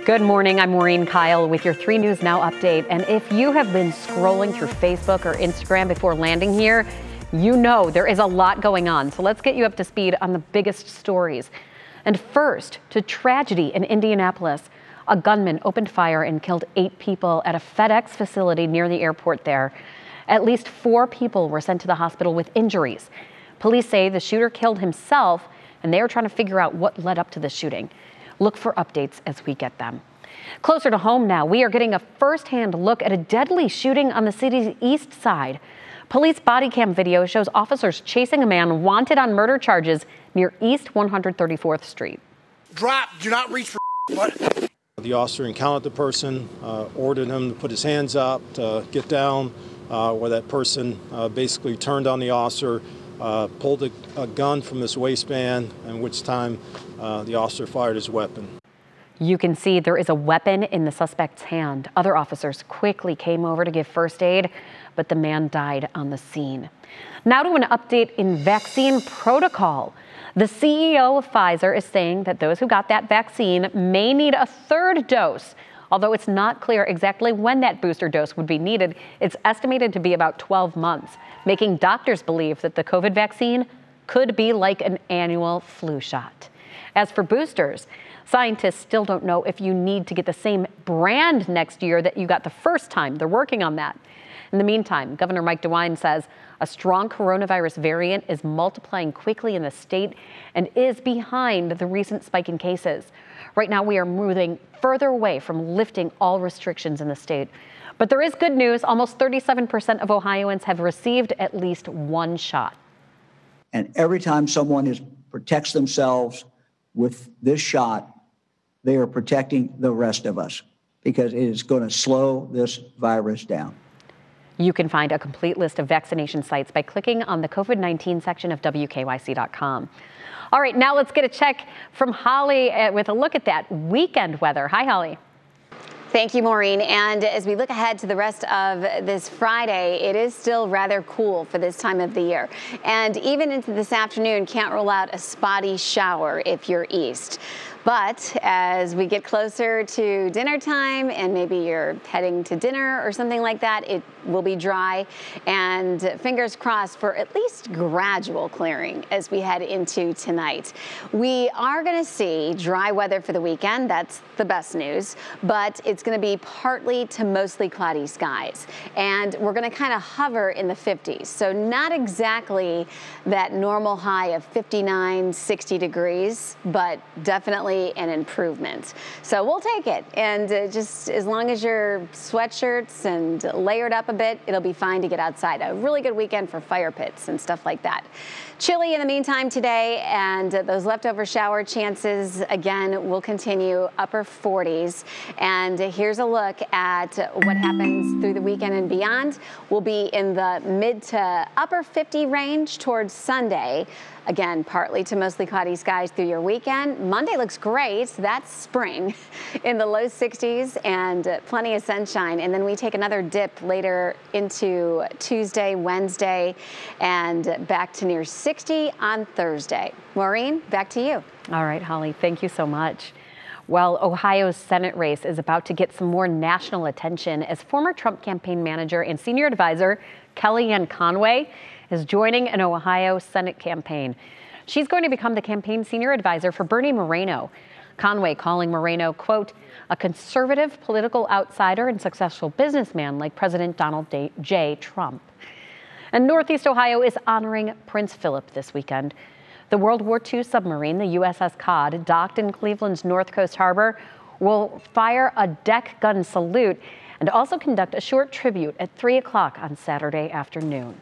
Good morning. I'm Maureen Kyle with your 3 News Now update. And if you have been scrolling through Facebook or Instagram before landing here, you know there is a lot going on. So let's get you up to speed on the biggest stories. And first, to tragedy in Indianapolis. A gunman opened fire and killed 8 people at a FedEx facility near the airport there. At least 4 people were sent to the hospital with injuries. Police say the shooter killed himself, and they are trying to figure out what led up to the shooting. Look for updates as we get them. Closer to home now, we are getting a first-hand look at a deadly shooting on the city's east side. Police body cam video shows officers chasing a man wanted on murder charges near East 134th Street. Drop, do not reach for what? The officer encountered the person, ordered him to put his hands up, to get down, where that person basically turned on the officer, pulled a gun from his waistband, in which time the officer fired his weapon. You can see there is a weapon in the suspect's hand. Other officers quickly came over to give first aid, but the man died on the scene. Now to an update in vaccine protocol. The CEO of Pfizer is saying that those who got that vaccine may need a 3rd dose. Although it's not clear exactly when that booster dose would be needed, it's estimated to be about 12 months, making doctors believe that the COVID vaccine could be like an annual flu shot. As for boosters, scientists still don't know if you need to get the same brand next year that you got the first time. They're working on that. In the meantime, Governor Mike DeWine says a strong coronavirus variant is multiplying quickly in the state and is behind the recent spike in cases. Right now, we are moving further away from lifting all restrictions in the state. But there is good news. Almost 37% of Ohioans have received at least 1 shot. And every time someone protects themselves with this shot, they are protecting the rest of us because it is going to slow this virus down. You can find a complete list of vaccination sites by clicking on the COVID-19 section of WKYC.com. All right, now let's get a check from Holly with a look at that weekend weather. Hi, Holly. Thank you, Maureen. And as we look ahead to the rest of this Friday, it is still rather cool for this time of the year. And even into this afternoon, can't rule out a spotty shower if you're east. But as we get closer to dinner time and maybe you're heading to dinner or something like that, it will be dry, and fingers crossed for at least gradual clearing as we head into tonight. We are going to see dry weather for the weekend. That's the best news, but it's going to be partly to mostly cloudy skies, and we're going to kind of hover in the 50s. So not exactly that normal high of 59, 60 degrees, but definitely an improvement. So we'll take it. And just as long as your sweatshirts and layered up a bit, it'll be fine to get outside. A really good weekend for fire pits and stuff like that. Chilly in the meantime today, and those leftover shower chances again will continue, upper 40s. And here's a look at what happens through the weekend and beyond. We'll be in the mid to upper 50 range towards Sunday. Again, partly to mostly cloudy skies through your weekend. Monday looks great. That's spring in the low 60s and plenty of sunshine. And then we take another dip later into Tuesday, Wednesday, and back to near 60 on Thursday. Maureen, back to you. All right, Holly, thank you so much. Well, Ohio's Senate race is about to get some more national attention as former Trump campaign manager and senior advisor Kellyanne Conway is joining an Ohio Senate campaign. She's going to become the campaign senior advisor for Bernie Moreno. Conway calling Moreno, quote, a conservative political outsider and successful businessman like President Donald J. Trump. And Northeast Ohio is honoring Prince Philip this weekend. The World War II submarine, the USS Cod, docked in Cleveland's North Coast Harbor, will fire a deck gun salute and also conduct a short tribute at 3 o'clock on Saturday afternoon.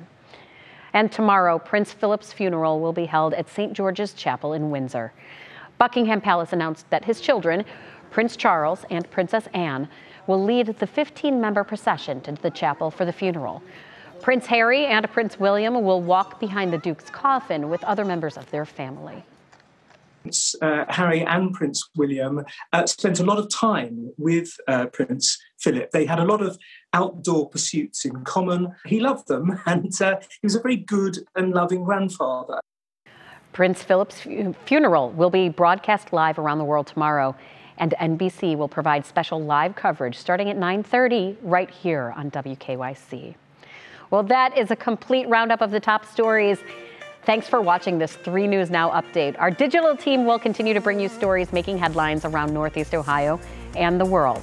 And tomorrow, Prince Philip's funeral will be held at St. George's Chapel in Windsor. Buckingham Palace announced that his children, Prince Charles and Princess Anne, will lead the 15-member procession to the chapel for the funeral. Prince Harry and Prince William will walk behind the Duke's coffin with other members of their family. Prince Harry and Prince William spent a lot of time with Prince Philip. They had a lot of outdoor pursuits in common. He loved them, and he was a very good and loving grandfather. Prince Philip's funeral will be broadcast live around the world tomorrow. And NBC will provide special live coverage starting at 9:30 right here on WKYC. Well, that is a complete roundup of the top stories. Thanks for watching this 3 News Now update. Our digital team will continue to bring you stories making headlines around Northeast Ohio and the world.